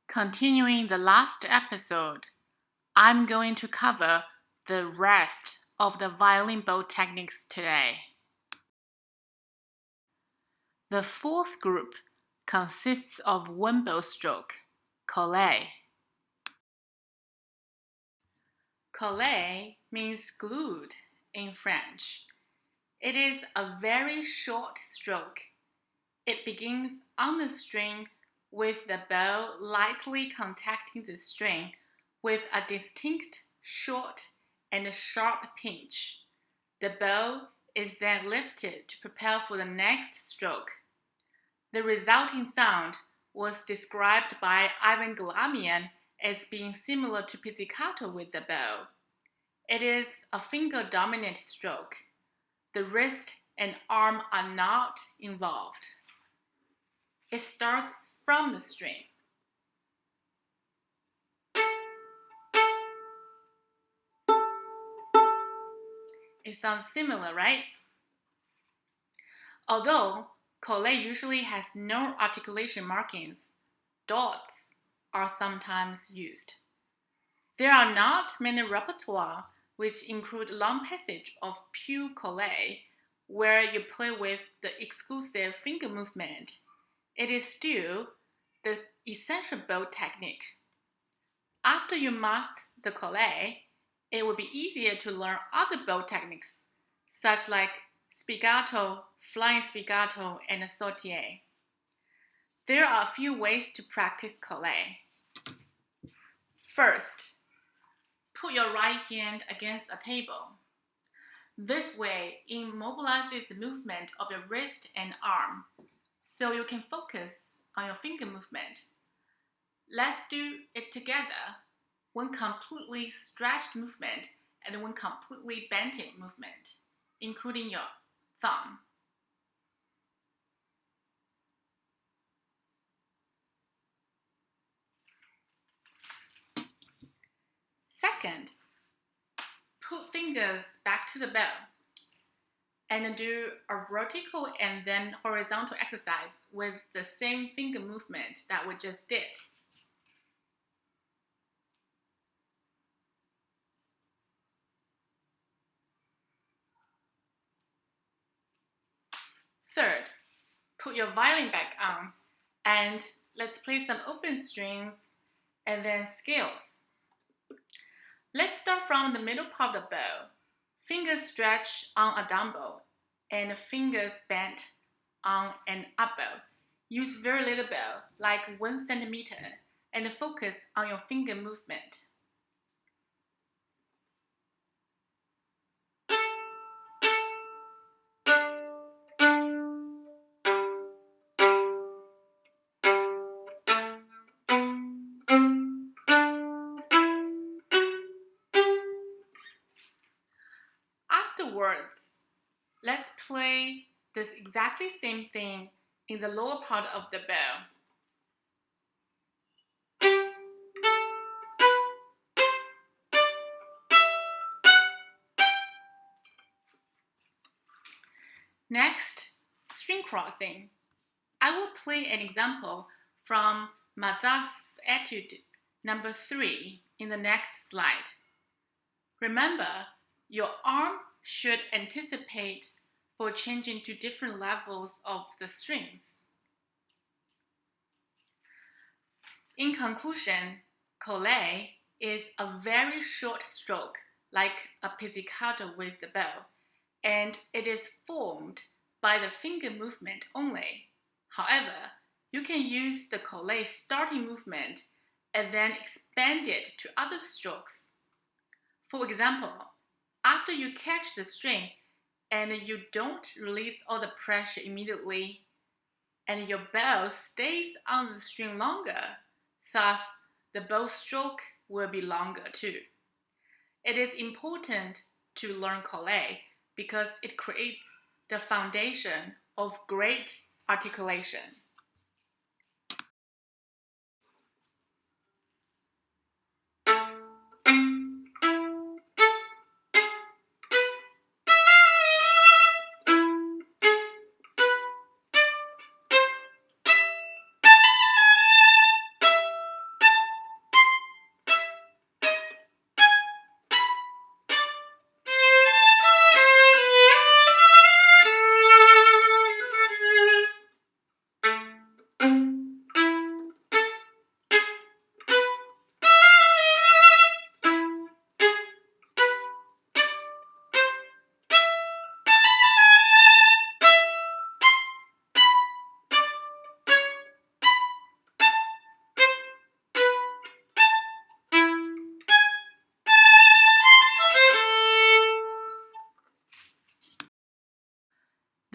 Continuing the last episode, I'm going to cover the rest of the violin bow techniques today. The fourth group consists of one bow stroke, Collé. Collé means glued in French. It is a very short stroke. It begins on the string with the bow lightly contacting the string with a distinct, short, and sharp pinch. The bow is then lifted to prepare for the next stroke. The resulting sound was described by Ivan Galamian as being similar to pizzicato with the bow. It is a finger-dominant stroke. The wrist and arm are not involved. It starts from the string. It sounds similar, right? Although Collé usually has no articulation markings, dots are sometimes used. There are not many repertoire which include long passage of pure Collé, where you play with the exclusive finger movement. It is still the essential bow technique. After you master the Collé, it will be easier to learn other bow techniques, such like Spiccato, flying Spiccato, and Sautillé. There are a few ways to practice Collé. First, put your right hand against a table. This way, it immobilizes the movement of your wrist and arm, so you can focus on your finger movement. Let's do it together. One completely stretched movement and one completely bended movement, including your thumb. Second, put fingers back to the bow and do a vertical and then horizontal exercise with the same finger movement that we just did. Third, put your violin back on and let's play some open strings and then scales. Let's start from the middle part of the bow. Fingers stretch on a down bow and fingers bent on an up bow. Use very little bow, like 1 centimeter, and focus on your finger movement. Afterwards, let's play this exactly same thing in the lower part of the bow. Next, string crossing. I will play an example from Mazar's Etude number 3 in the next slide. Remember, your arm should anticipate for changing to different levels of the strings. In conclusion, Collé is a very short stroke, like a pizzicato with the bow, and it is formed by the finger movement only. However, you can use the Collé starting movement and then expand it to other strokes. For example, after you catch the string and you don't release all the pressure immediately, and your bow stays on the string longer, thus the bow stroke will be longer too. It is important to learn Collé because it creates the foundation of great articulation.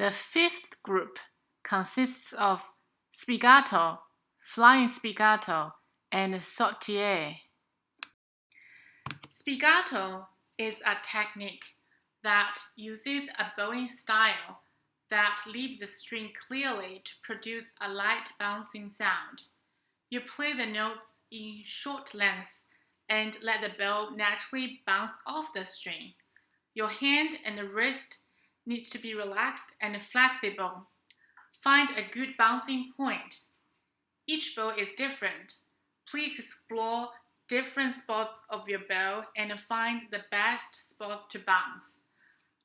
The fifth group consists of spiccato, flying spiccato, and sautillé. Spiccato is a technique that uses a bowing style that leaves the string clearly to produce a light bouncing sound. You play the notes in short lengths and let the bow naturally bounce off the string. Your hand and the wrist needs to be relaxed and flexible. Find a good bouncing point. Each bow is different. Please explore different spots of your bow and find the best spots to bounce.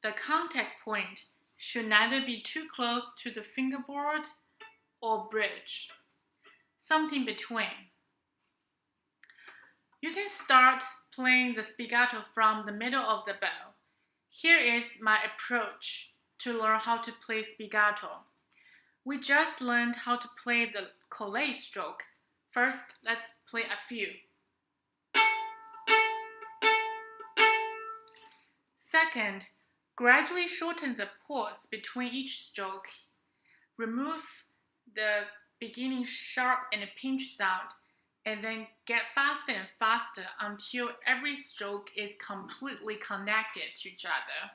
The contact point should neither be too close to the fingerboard or bridge. Something between. You can start playing the spiccato from the middle of the bow. Here is my approach to learn how to play spiccato. We just learned how to play the Collé stroke. First, let's play a few. Second, gradually shorten the pause between each stroke. Remove the beginning sharp and pinch sound, and then get faster and faster until every stroke is completely connected to each other.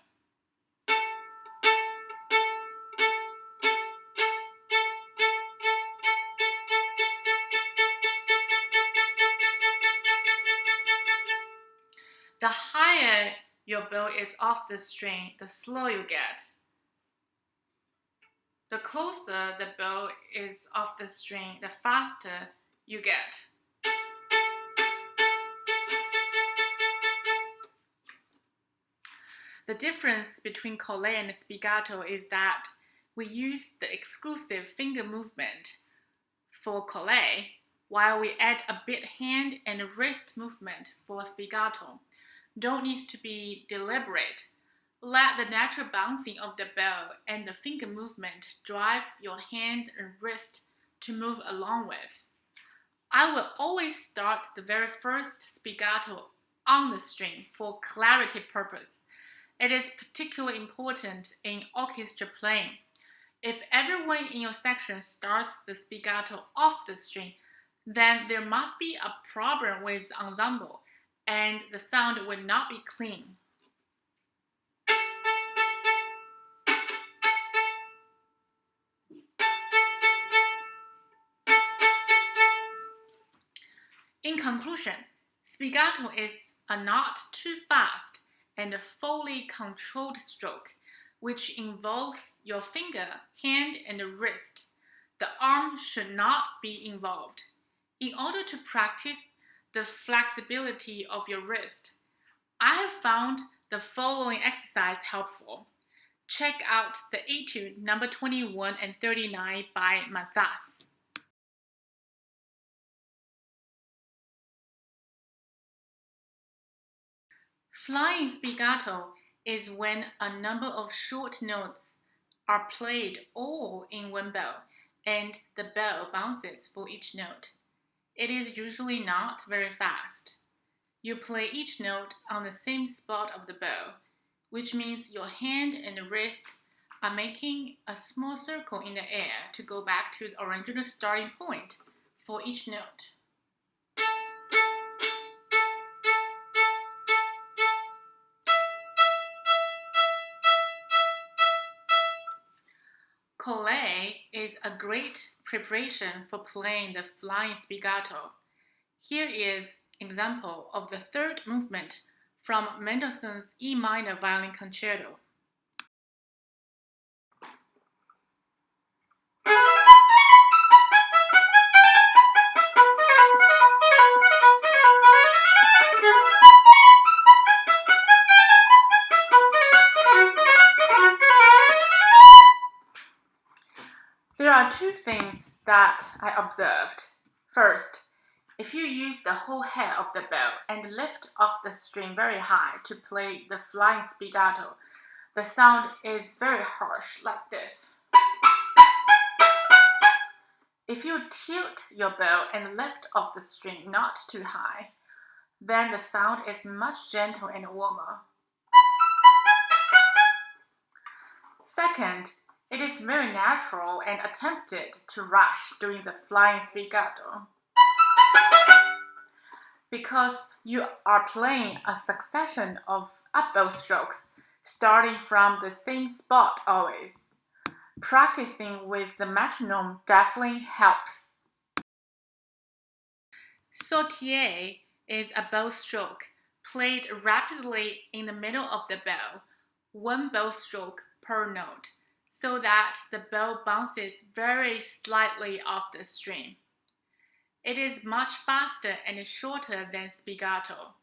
The higher your bow is off the string, the slower you get. The closer the bow is off the string, the faster you get. The difference between Collé and spiccato is that we use the exclusive finger movement for Collé, while we add a bit hand and wrist movement for spiccato. Don't need to be deliberate. Let the natural bouncing of the bow and the finger movement drive your hand and wrist to move along with. I will always start the very first spiccato on the string for clarity purpose. It is particularly important in orchestra playing. If everyone in your section starts the spiccato off the string, then there must be a problem with the ensemble, and the sound will not be clean. In conclusion, spiccato is a not too fast and a fully controlled stroke, which involves your finger, hand, and wrist. The arm should not be involved. In order to practice the flexibility of your wrist, I have found the following exercise helpful. Check out the etude number 21 and 39 by Mazas. Flying spiccato is when a number of short notes are played all in one bow, and the bow bounces for each note. It is usually not very fast. You play each note on the same spot of the bow, which means your hand and wrist are making a small circle in the air to go back to the original starting point for each note. Collé is a great preparation for playing the flying spiccato. Here is an example of the third movement from Mendelssohn's E minor violin concerto. There are two things that I observed. First, if you use the whole head of the bow and lift off the string very high to play the flying spiccato, the sound is very harsh, like this. If you tilt your bow and lift off the string not too high, then the sound is much gentle and warmer. Second, It is very natural and attempted to rush during the flying spiccato, because you are playing a succession of up-bow strokes starting from the same spot always. Practicing with the metronome definitely helps. Sautillé is a bow stroke played rapidly in the middle of the bow, one bow stroke per note, so that the bow bounces very slightly off the string. It is much faster and shorter than spiccato.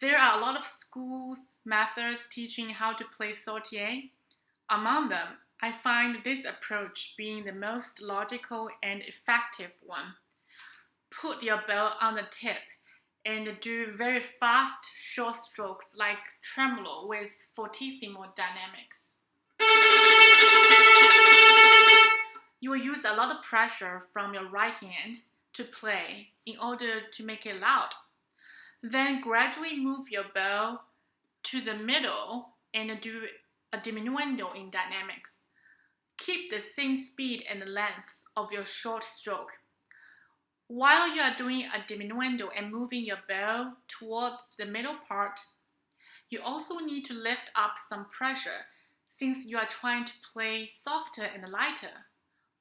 There are a lot of schools, methods teaching how to play sautillé. Among them, I find this approach being the most logical and effective one. Put your bow on the tip and do very fast short strokes like tremolo with fortissimo dynamics. You will use a lot of pressure from your right hand to play in order to make it loud. Then gradually move your bow to the middle and do a diminuendo in dynamics. Keep the same speed and length of your short stroke. While you are doing a diminuendo and moving your bow towards the middle part, you also need to lift up some pressure since you are trying to play softer and lighter.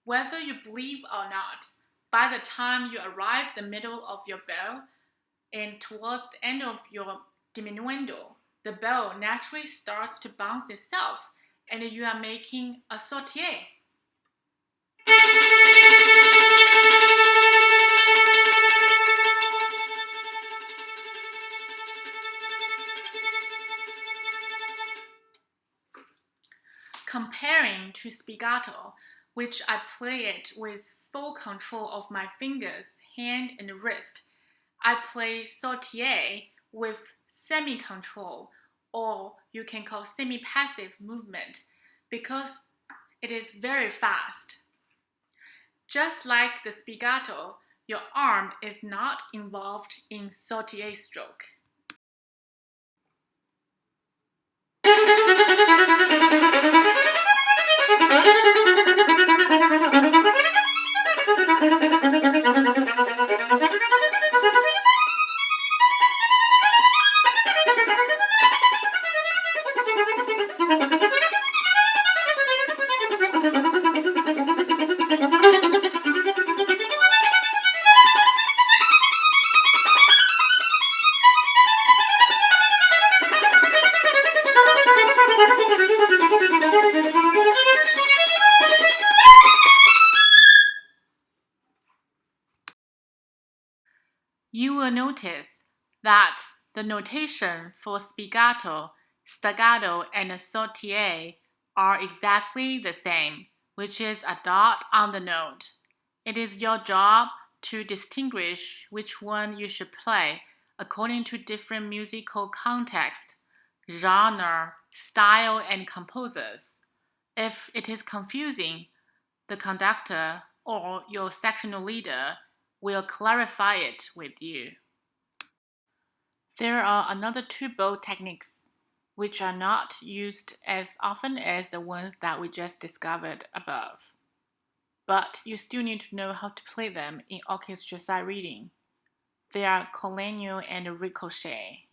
Whether you believe or not, by the time you arrive the middle of your bow and towards the end of your diminuendo, the bow naturally starts to bounce itself and you are making a sautillé. Comparing to spiccato, which I play it with full control of my fingers, hand, and wrist, I play sautillé with semi-control, or you can call semi-passive movement, because it is very fast. Just like the spiccato, your arm is not involved in sautillé stroke. You will notice that the notation for spiccato, staccato, and sautillé are exactly the same, which is a dot on the note. It is your job to distinguish which one you should play according to different musical context, genre, style, and composers. If it is confusing, the conductor or your sectional leader will clarify it with you. There are another two bow techniques which are not used as often as the ones that we just discovered above, but you still need to know how to play them in orchestra sight reading. They are Col Legno and Ricochet.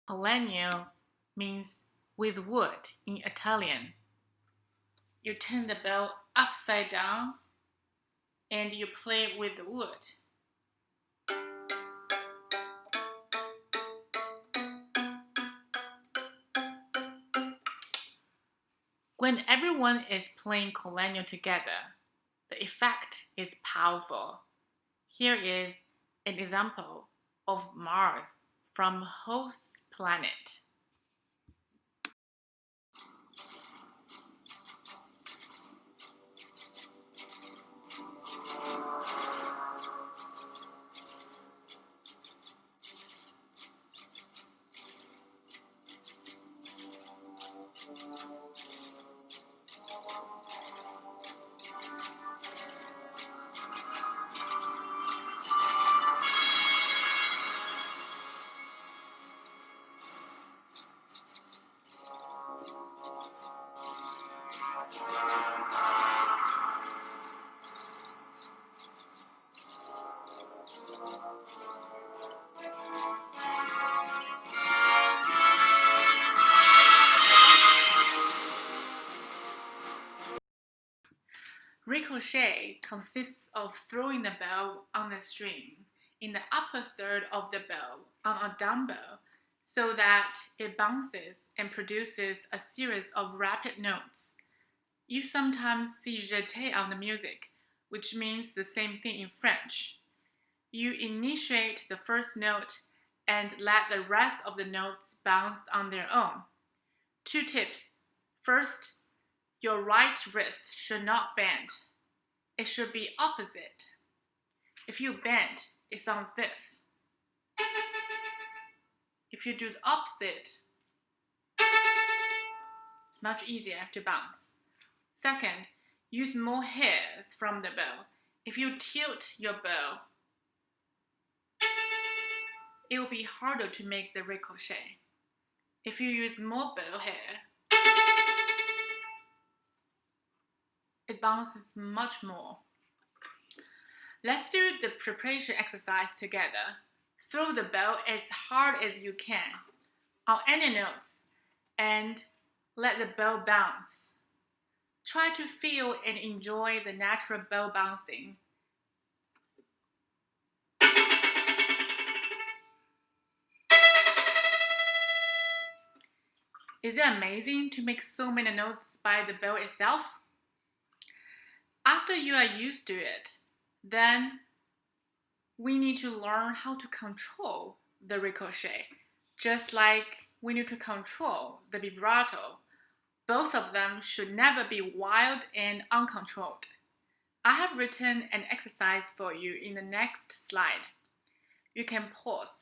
Col Legno means with wood in Italian. You turn the bow upside down and you play with the wood. When everyone is playing Col Legno together, the effect is powerful. Here is an example of Mars from Holst's planet. Ricochet consists of throwing the bow on the string in the upper third of the bow on a dumbbell so that it bounces and produces a series of rapid notes. You sometimes see jeté on the music, which means the same thing in French. You initiate the first note and let the rest of the notes bounce on their own. 2 tips. First, your right wrist should not bend. It should be opposite. If you bend, it sounds this. If you do the opposite, it's much easier to bounce. Second, use more hairs from the bow. If you tilt your bow, it will be harder to make the ricochet. If you use more bow hair, it bounces much more. Let's do the preparation exercise together. Throw the bow as hard as you can on any notes and let the bow bounce. Try to feel and enjoy the natural bow bouncing. Is it amazing to make so many notes by the bow itself? After you are used to it, then we need to learn how to control the ricochet, just like we need to control the vibrato. Both of them should never be wild and uncontrolled. I have written an exercise for you in the next slide. You can pause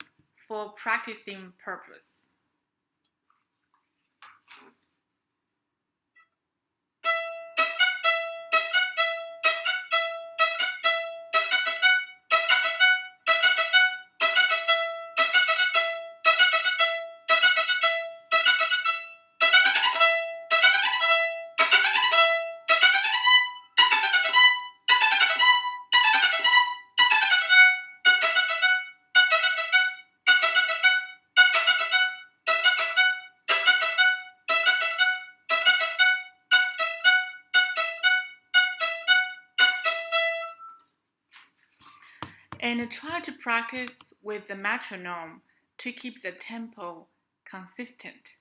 for practicing purpose. And try to practice with the metronome to keep the tempo consistent.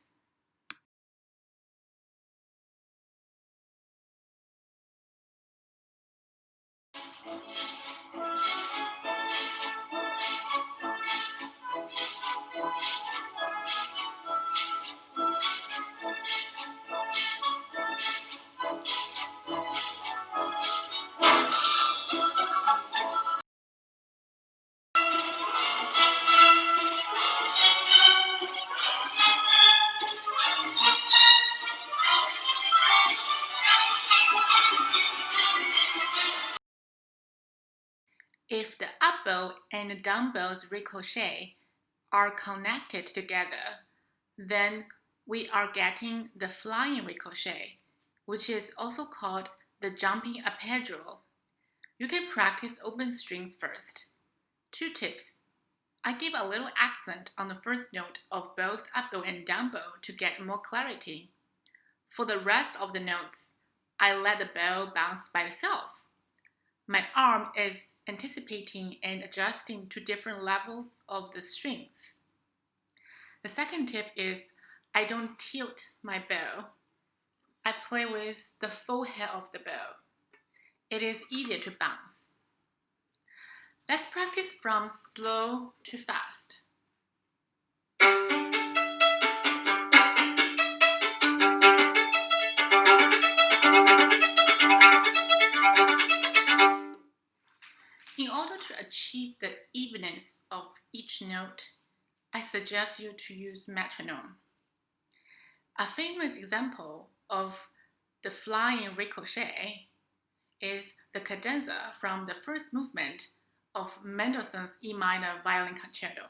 If the up bow and the down bow's ricochet are connected together, then we are getting the flying ricochet, which is also called the jumping arpeggio. You can practice open strings first. 2 tips. I give a little accent on the first note of both up bow and down bow to get more clarity. For the rest of the notes, I let the bow bounce by itself. My arm is anticipating and adjusting to different levels of the strings. The second tip is I don't tilt my bow. I play with the full head of the bow. It is easier to bounce. Let's practice from slow to fast. In order to achieve the evenness of each note, I suggest you to use metronome. A famous example of the flying ricochet is the cadenza from the first movement of Mendelssohn's E minor violin concerto.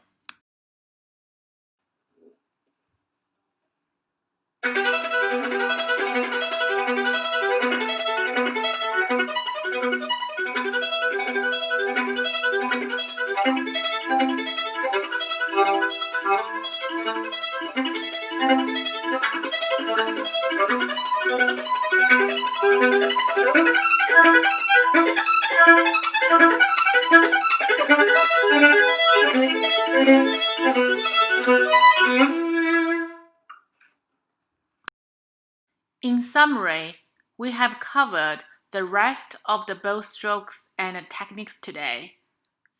In summary, we have covered the rest of the bow strokes and techniques today.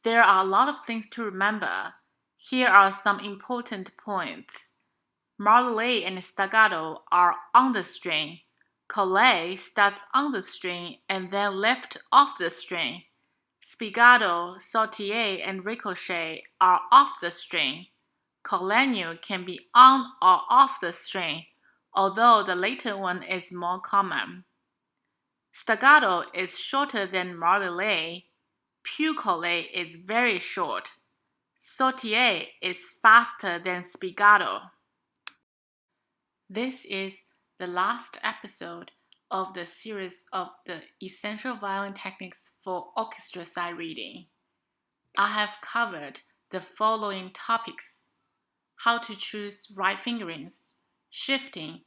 There are a lot of things to remember. Here are some important points. Ballet and staccato are on the string. Collé starts on the string and then lifts off the string. Spiccato, Sautillé, and Ricochet are off the string. Col Legno can be on or off the string, although the later one is more common. Staccato is shorter than Ballet. Pure Collé is very short. Sautillé is faster than Spiccato. This is the last episode of the series of the essential violin techniques for orchestra sight reading. I have covered the following topics: how to choose right fingerings, shifting,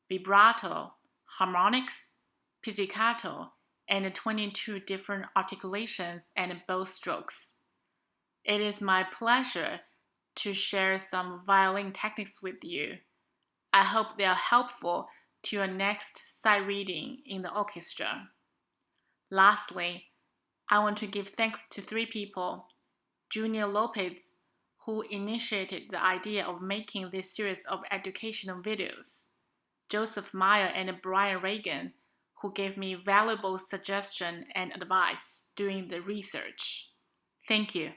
vibrato, harmonics, pizzicato, and 22 different articulations and bow strokes. It is my pleasure to share some violin techniques with you. I hope they are helpful to your next sight reading in the orchestra. Lastly, I want to give thanks to 3 people: Junior Lopez, who initiated the idea of making this series of educational videos; Joseph Meyer and Brian Reagan, who gave me valuable suggestions and advice during the research. Thank you.